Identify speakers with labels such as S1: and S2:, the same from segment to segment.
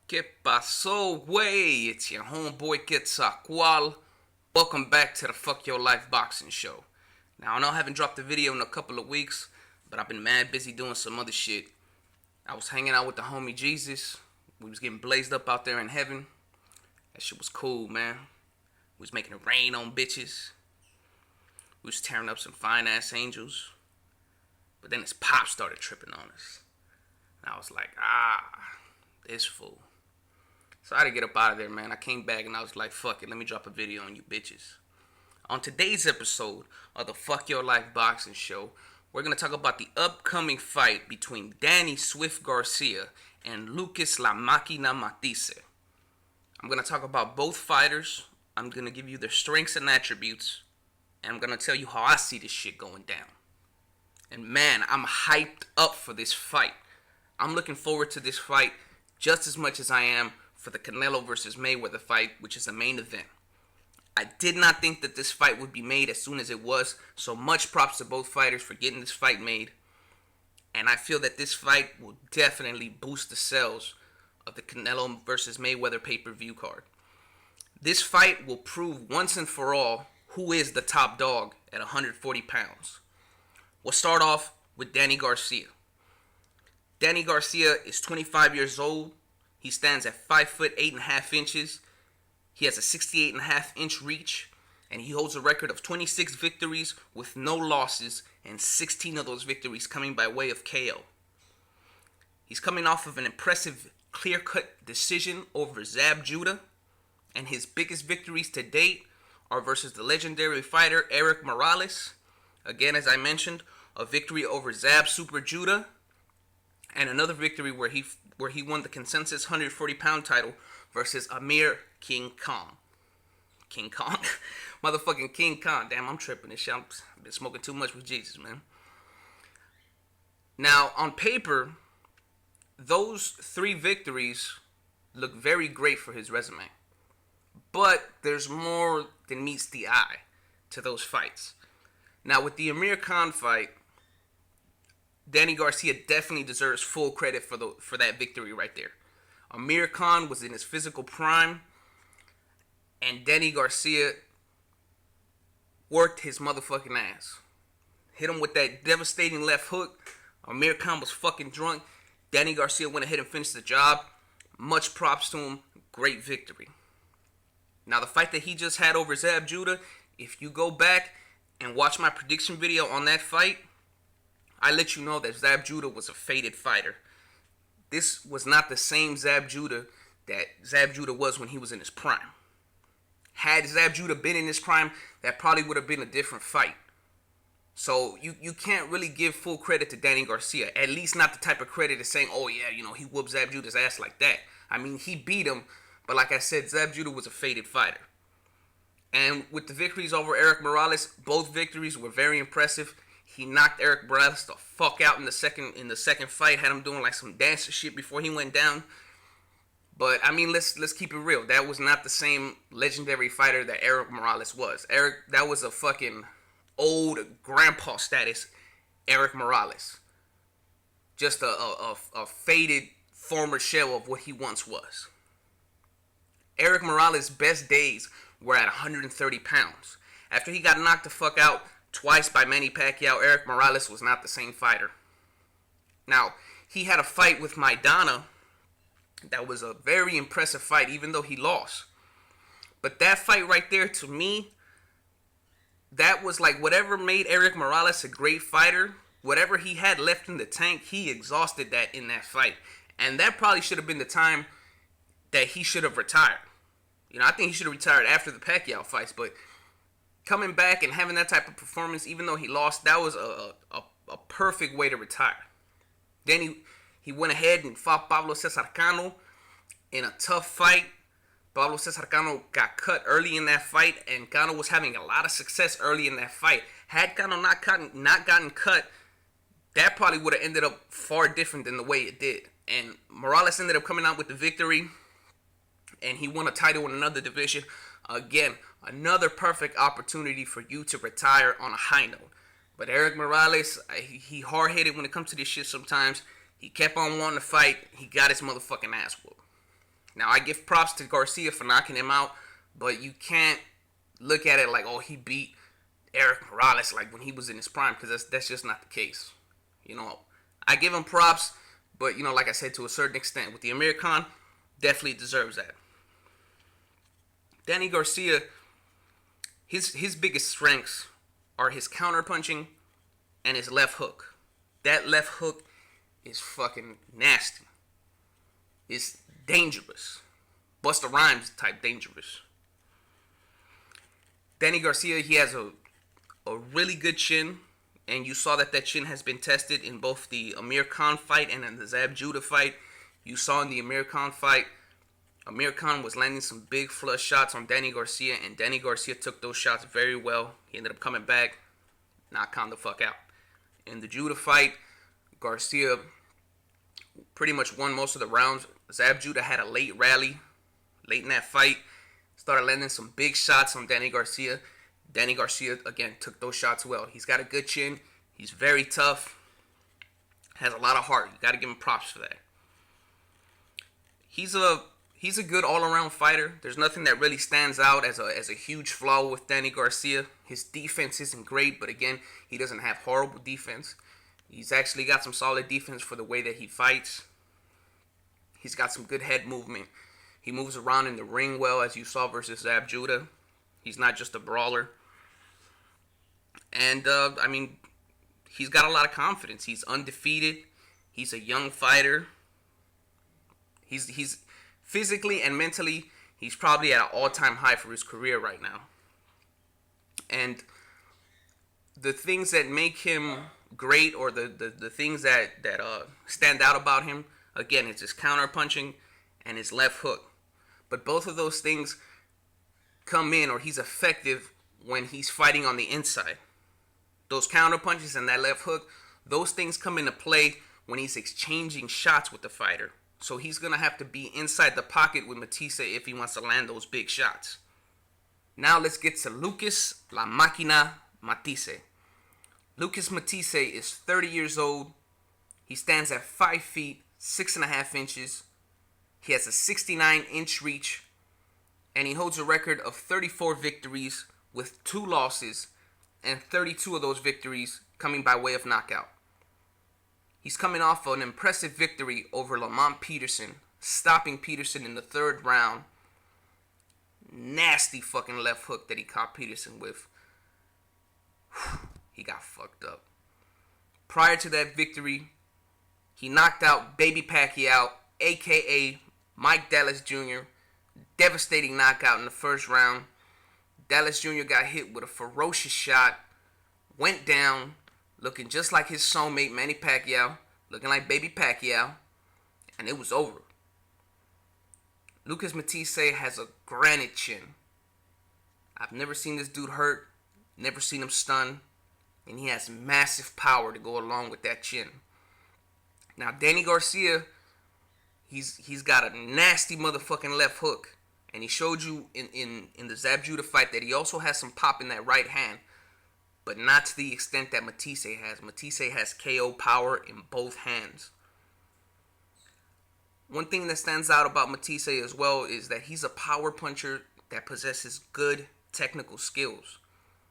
S1: ¿Qué pasó, way? It's your homeboy Quetzalcoatl. Welcome back to the Fuck Your Life Boxing Show. Now, I know I haven't dropped a video in a couple of weeks, but I've been mad busy doing some other shit. I was hanging out with the homie Jesus. We was getting blazed up out there in heaven. That shit was cool, man. We was making it rain on bitches. We was tearing up some fine-ass angels. But then his pop started tripping on us. And I was like, this fool. So I had to get up out of there, man. I came back and I was like, fuck it, let me drop a video on you bitches. On today's episode of the Fuck Your Life Boxing Show, we're going to talk about the upcoming fight between Danny Swift Garcia and Lucas La Máquina Matthysse. I'm going to talk about both fighters. I'm going to give you their strengths and attributes. And I'm going to tell you how I see this shit going down. And man, I'm hyped up for this fight. I'm looking forward to this fight just as much as I am for the Canelo versus Mayweather fight, which is the main event. I did not think that this fight would be made as soon as it was, so much props to both fighters for getting this fight made. And I feel that this fight will definitely boost the sales of the Canelo versus Mayweather pay-per-view card. This fight will prove once and for all who is the top dog at 140 pounds. We'll start off with Danny Garcia. Danny Garcia is 25 years old. He stands at 5 foot 8.5 inches. He has a 68.5 inch reach, and he holds a record of 26 victories with no losses, and 16 of those victories coming by way of KO. He's coming off of an impressive clear-cut decision over Zab Judah, and his biggest victories to date are versus the legendary fighter Erik Morales. Again, as I mentioned, a victory over Zab Super Judah, and another victory where he won the consensus 140-pound title versus Amir King Kong. King Kong? Motherfucking King Kong. Damn, I'm tripping this shit. I've been smoking too much with Jesus, man. Now, on paper, those 3 victories look very great for his resume. But there's more than meets the eye to those fights. Now, with the Amir Khan fight, Danny Garcia definitely deserves full credit for that victory right there. Amir Khan was in his physical prime, and Danny Garcia worked his motherfucking ass. Hit him with that devastating left hook. Amir Khan was fucking drunk. Danny Garcia went ahead and finished the job. Much props to him. Great victory. Now, the fight that he just had over Zab Judah, if you go back and watch my prediction video on that fight, I let you know that Zab Judah was a faded fighter. This was not the same Zab Judah that Zab Judah was when he was in his prime. Had Zab Judah been in his prime, that probably would have been a different fight. So you can't really give full credit to Danny Garcia. At least not the type of credit as saying, oh yeah, he whooped Zab Judah's ass like that. I mean, he beat him, but like I said, Zab Judah was a faded fighter. And with the victories over Erik Morales, both victories were very impressive. He knocked Erik Morales the fuck out in the second fight. Had him doing like some dancer shit before he went down. But I mean, let's keep it real. That was not the same legendary fighter that Erik Morales was. That was a fucking old grandpa status Erik Morales. Just a faded former shell of what he once was. Erik Morales' best days were at 130 pounds. After he got knocked the fuck out twice by Manny Pacquiao, Erik Morales was not the same fighter. Now, he had a fight with Maidana that was a very impressive fight, even though he lost. But that fight right there, to me, that was like whatever made Erik Morales a great fighter, whatever he had left in the tank, he exhausted that in that fight. And that probably should have been the time that he should have retired. I think he should have retired after the Pacquiao fights, but coming back and having that type of performance, even though he lost, that was a perfect way to retire. Then he went ahead and fought Pablo Cesar Cano in a tough fight. Pablo Cesar Cano got cut early in that fight, and Cano was having a lot of success early in that fight. Had Cano not gotten cut, that probably would have ended up far different than the way it did. And Morales ended up coming out with the victory, and he won a title in another division. Again, another perfect opportunity for you to retire on a high note. But Erik Morales, he hard-headed when it comes to this shit sometimes. He kept on wanting to fight. He got his motherfucking ass whooped. Now, I give props to Garcia for knocking him out, but you can't look at it like, oh, he beat Eric Morales like when he was in his prime, because that's just not the case. You know, I give him props, but, you know, like I said, to a certain extent. With the Amir Khan, definitely deserves that. Danny Garcia, his biggest strengths are his counterpunching and his left hook. That left hook is fucking nasty. It's dangerous. Busta Rhymes type dangerous. Danny Garcia, he has a really good chin, and you saw that chin has been tested in both the Amir Khan fight and in the Zab Judah fight. You saw in the Amir Khan fight, Amir Khan was landing some big flush shots on Danny Garcia, and Danny Garcia took those shots very well. He ended up coming back, knocked Khan the fuck out. In the Judah fight, Garcia pretty much won most of the rounds. Zab Judah had a late rally, late in that fight, started landing some big shots on Danny Garcia. Danny Garcia, again, took those shots well. He's got a good chin. He's very tough. Has a lot of heart. You got to give him props for that. He's a good all-around fighter. There's nothing that really stands out as a huge flaw with Danny Garcia. His defense isn't great, but again, he doesn't have horrible defense. He's actually got some solid defense for the way that he fights. He's got some good head movement. He moves around in the ring well, as you saw versus Zab Judah. He's not just a brawler. And, he's got a lot of confidence. He's undefeated. He's a young fighter. He's physically and mentally, he's probably at an all-time high for his career right now. And the things that make him great, or the things that stand out about him, again, it's his counter-punching and his left hook. But both of those things come in, or he's effective when he's fighting on the inside. Those counter punches and that left hook, those things come into play when he's exchanging shots with the fighter. So he's going to have to be inside the pocket with Matthysse if he wants to land those big shots. Now let's get to Lucas La Máquina Matthysse. Lucas Matthysse is 30 years old. He stands at 5 feet, 6.5 inches. He has a 69-inch reach. And he holds a record of 34 victories with 2 losses, and 32 of those victories coming by way of knockout. He's coming off an impressive victory over Lamont Peterson, stopping Peterson in the 3rd round. Nasty fucking left hook that he caught Peterson with. He got fucked up. Prior to that victory, he knocked out Baby Pacquiao, a.k.a. Mike Dallas Jr., devastating knockout in the 1st round. Dallas Jr. got hit with a ferocious shot, went down, looking just like his soulmate Manny Pacquiao, looking like Baby Pacquiao, and it was over. Lucas Matthysse has a granite chin. I've never seen this dude hurt, never seen him stunned, and he has massive power to go along with that chin. Now, Danny Garcia, he's got a nasty motherfucking left hook. And he showed you in the Zab Judah fight that he also has some pop in that right hand. But not to the extent that Matthysse has. Matthysse has KO power in both hands. One thing that stands out about Matthysse as well is that he's a power puncher that possesses good technical skills.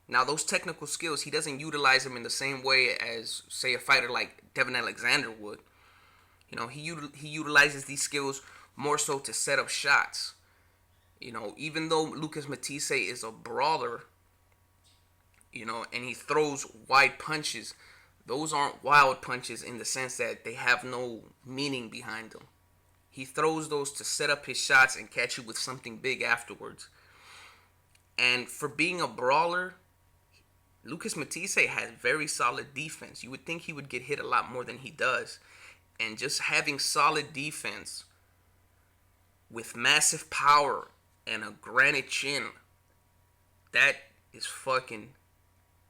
S1: Now, those technical skills, he doesn't utilize them in the same way as, say, a fighter like Devin Alexander would. You know, he utilizes these skills more so to set up shots. You know, even though Lucas Matthysse is a brawler, you know, and he throws wide punches, those aren't wild punches in the sense that they have no meaning behind them. He throws those to set up his shots and catch you with something big afterwards. And for being a brawler, Lucas Matthysse has very solid defense. You would think he would get hit a lot more than he does. And just having solid defense with massive power and a granite chin, that is fucking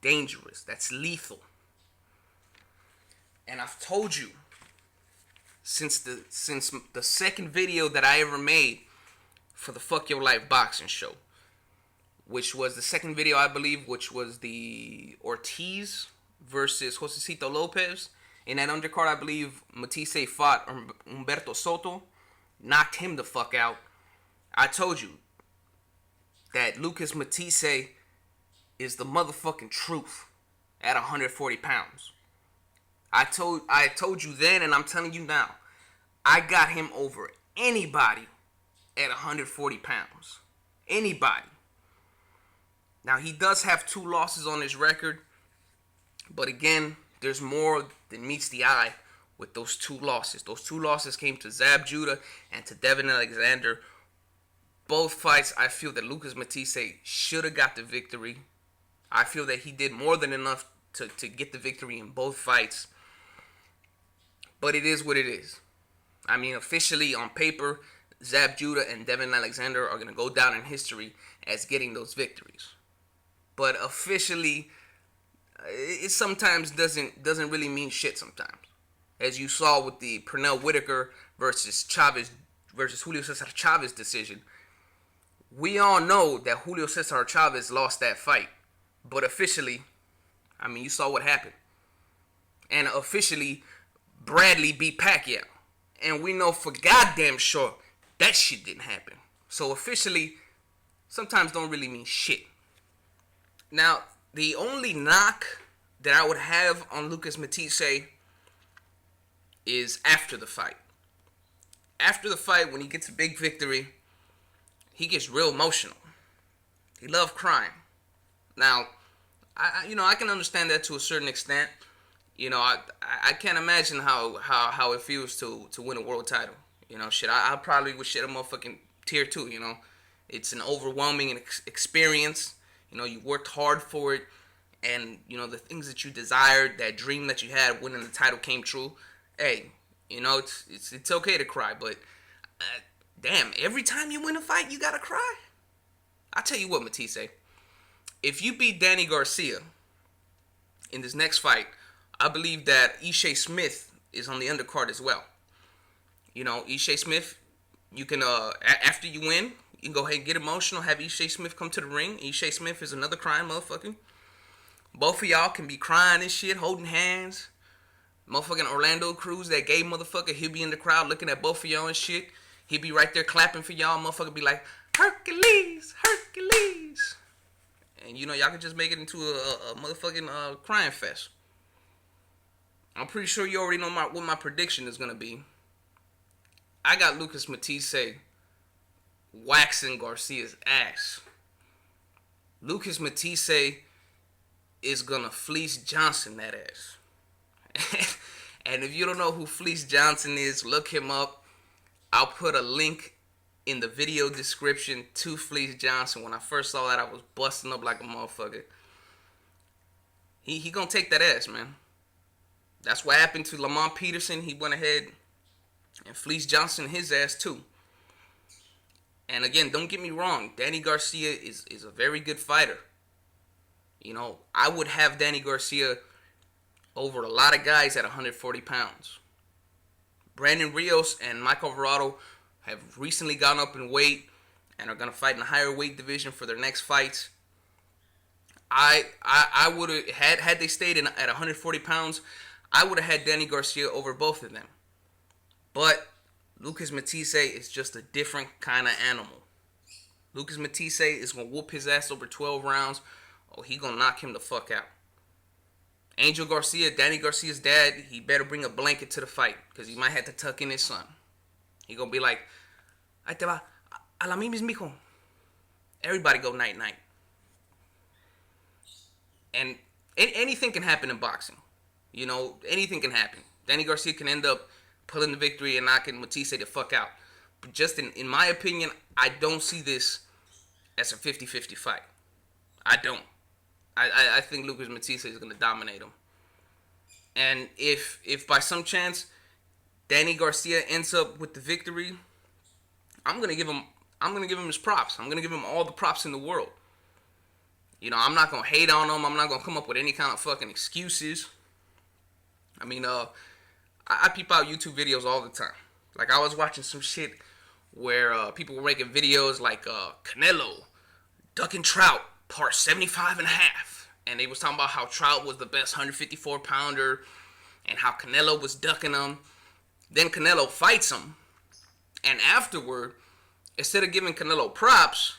S1: dangerous. That's lethal. And I've told you, since the second video that I ever made for the Fuck Your Life boxing show, which was the second video, I believe, which was the Ortiz versus Josecito Lopez. In that undercard, I believe Matthysse fought Humberto Soto. knocked him the fuck out. I told you that Lucas Matthysse is the motherfucking truth at 140 pounds. I told you then, and I'm telling you now. I got him over anybody at 140 pounds. Anybody. Now, he does have 2 losses on his record. But again, there's more than meets the eye with those 2 losses. Those 2 losses came to Zab Judah and to Devin Alexander. Both fights, I feel that Lucas Matthysse should have got the victory. I feel that he did more than enough to get the victory in both fights. But it is what it is. I mean, officially on paper, Zab Judah and Devin Alexander are going to go down in history as getting those victories. But officially, it sometimes doesn't really mean shit sometimes. As you saw with the Pernell Whitaker versus Julio Cesar Chavez decision, we all know that Julio Cesar Chavez lost that fight. But officially, I mean, you saw what happened. And officially, Bradley beat Pacquiao. And we know for goddamn sure that shit didn't happen. So officially, sometimes don't really mean shit. Now, the only knock that I would have on Lucas Matthysse is after the fight. After the fight, when he gets a big victory, he gets real emotional. He loves crying. Now, I can understand that to a certain extent. I can't imagine how it feels to win a world title. Shit, I probably would shed a motherfucking tear too. It's an overwhelming experience. You worked hard for it, and the things that you desired, that dream that you had, winning the title came true. Hey, it's okay to cry, but damn, every time you win a fight, you gotta cry. I tell you what, Matthysse, if you beat Danny Garcia in this next fight, I believe that Ishe Smith is on the undercard as well. Ishe Smith, you can, after you win, you can go ahead and get emotional, have Ishe Smith come to the ring. Ishe Smith is another crying motherfucker. Both of y'all can be crying and shit, holding hands. Motherfucking Orlando Cruz, that gay motherfucker, he'll be in the crowd looking at both of y'all and shit. He'll be right there clapping for y'all. Motherfucker be like, Hercules, Hercules. And y'all can just make it into a motherfucking crying fest. I'm pretty sure you already know what my prediction is going to be. I got Lucas Matthysse waxing Garcia's ass. Lucas Matthysse is going to Fleece Johnson that ass. And if you don't know who Fleece Johnson is, look him up. I'll put a link in the video description to Fleece Johnson. When I first saw that, I was busting up like a motherfucker. He gonna take that ass, man. That's what happened to Lamont Peterson. He went ahead and Fleece Johnson his ass too. And again, don't get me wrong. Danny Garcia is a very good fighter. I would have Danny Garcia over a lot of guys at 140 pounds. Brandon Rios and Mike Alvarado have recently gone up in weight and are going to fight in a higher weight division for their next fights. I would have, had they stayed at 140 pounds, I would have had Danny Garcia over both of them. But Lucas Matthysse is just a different kind of animal. Lucas Matthysse is going to whoop his ass over 12 rounds. Oh, he going to knock him the fuck out. Angel Garcia, Danny Garcia's dad, he better bring a blanket to the fight because he might have to tuck in his son. He going to be like, ahí te va, a la mimis, mijo. Everybody go night-night. And anything can happen in boxing. Anything can happen. Danny Garcia can end up pulling the victory and knocking Matthysse the fuck out. But just in my opinion, I don't see this as a 50-50 fight. I don't. I think Lucas Matthysse is going to dominate him. And if by some chance Danny Garcia ends up with the victory, I'm going to give him his props. I'm going to give him all the props in the world. I'm not going to hate on him. I'm not going to come up with any kind of fucking excuses. I mean, I peep out YouTube videos all the time. Like, I was watching some shit where people were making videos like Canelo, ducking Trout, part 75 and a half. And they was talking about how Trout was the best 154 pounder and how Canelo was ducking him. Then Canelo fights him. And afterward, instead of giving Canelo props,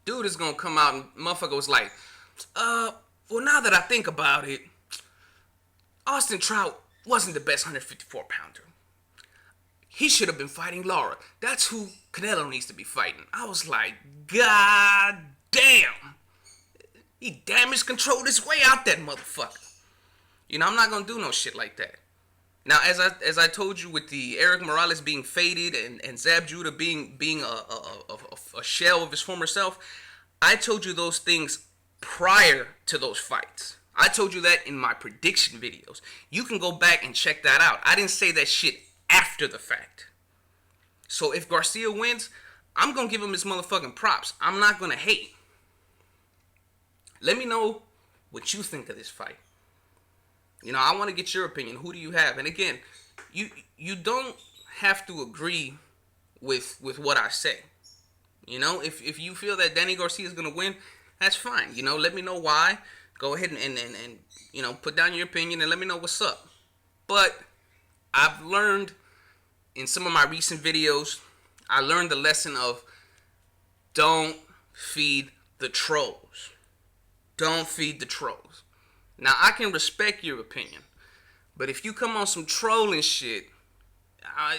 S1: dude is gonna come out and motherfucker was like, well, now that I think about it, Austin Trout wasn't the best 154 pounder. He should have been fighting Lara. That's who Canelo needs to be fighting. I was like, God damn. He damage controlled his way out that motherfucker. You know, I'm not gonna do no shit like that. Now, as I told you with the Eric Morales being faded and Zab Judah being a shell of his former self, I told you those things prior to those fights. I told you that in my prediction videos. You can go back and check that out. I didn't say that shit after the fact. So if Garcia wins, I'm gonna give him his motherfucking props. I'm not gonna hate. Let me know what you think of this fight. You know, I want to get your opinion. Who do you have? And again, you don't have to agree with what I say. You know, if you feel that Danny Garcia is gonna win, that's fine. You know, let me know why. Go ahead and you know, put down your opinion and let me know what's up. But I've learned in some of my recent videos, I learned the lesson of don't feed the trolls. Don't feed the trolls. Now, I can respect your opinion, but if you come on some trolling shit,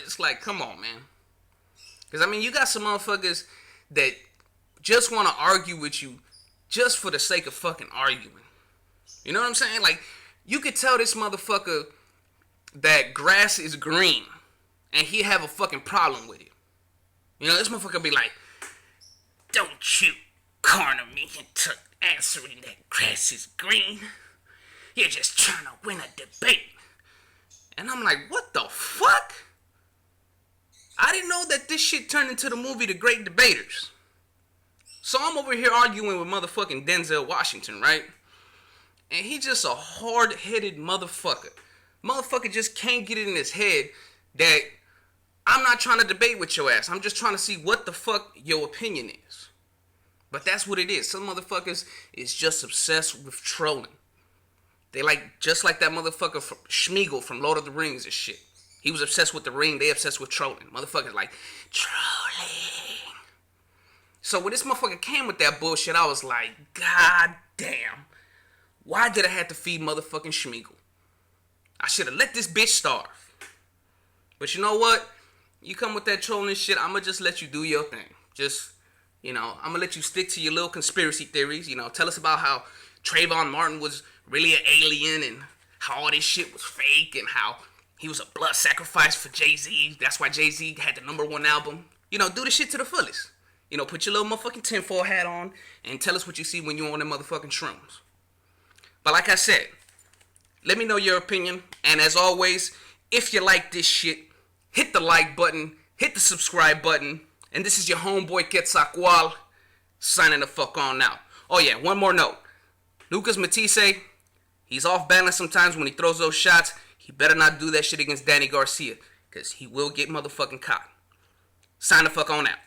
S1: it's like, come on, man. Because, I mean, you got some motherfuckers that just want to argue with you just for the sake of fucking arguing. You know what I'm saying? Like, you could tell this motherfucker that grass is green, and he have a fucking problem with it. You know, this motherfucker be like, don't you corner me into answering that grass is green. You're just trying to win a debate. And I'm like, what the fuck? I didn't know that this shit turned into the movie The Great Debaters. So I'm over here arguing with motherfucking Denzel Washington, right? And he just a hard-headed motherfucker. Motherfucker just can't get it in his head that I'm not trying to debate with your ass. I'm just trying to see what the fuck your opinion is. But that's what it is. Some motherfuckers is just obsessed with trolling. They like, just like that motherfucker from Schmeagol from Lord of the Rings and shit. He was obsessed with the ring. They obsessed with trolling. Motherfuckers like, trolling. So when this motherfucker came with that bullshit, I was like, God damn. Why did I have to feed motherfucking Schmeagol? I should have let this bitch starve. But you know what? You come with that trolling shit, I'm going to just let you do your thing. Just, you know, I'm going to let you stick to your little conspiracy theories. You know, tell us about how Trayvon Martin was really an alien and how all this shit was fake and how he was a blood sacrifice for Jay-Z. That's why Jay-Z had the #1 album. You know, do the shit to the fullest. You know, put your little motherfucking tinfoil hat on and tell us what you see when you're on them motherfucking shrooms. But like I said, let me know your opinion. And as always, if you like this shit, hit the like button, hit the subscribe button. And this is your homeboy Quetzalcoatl signing the fuck on now. Oh yeah, one more note. Lucas Matthysse, he's off balance sometimes when he throws those shots. He better not do that shit against Danny Garcia, because he will get motherfucking caught. Sign the fuck on out.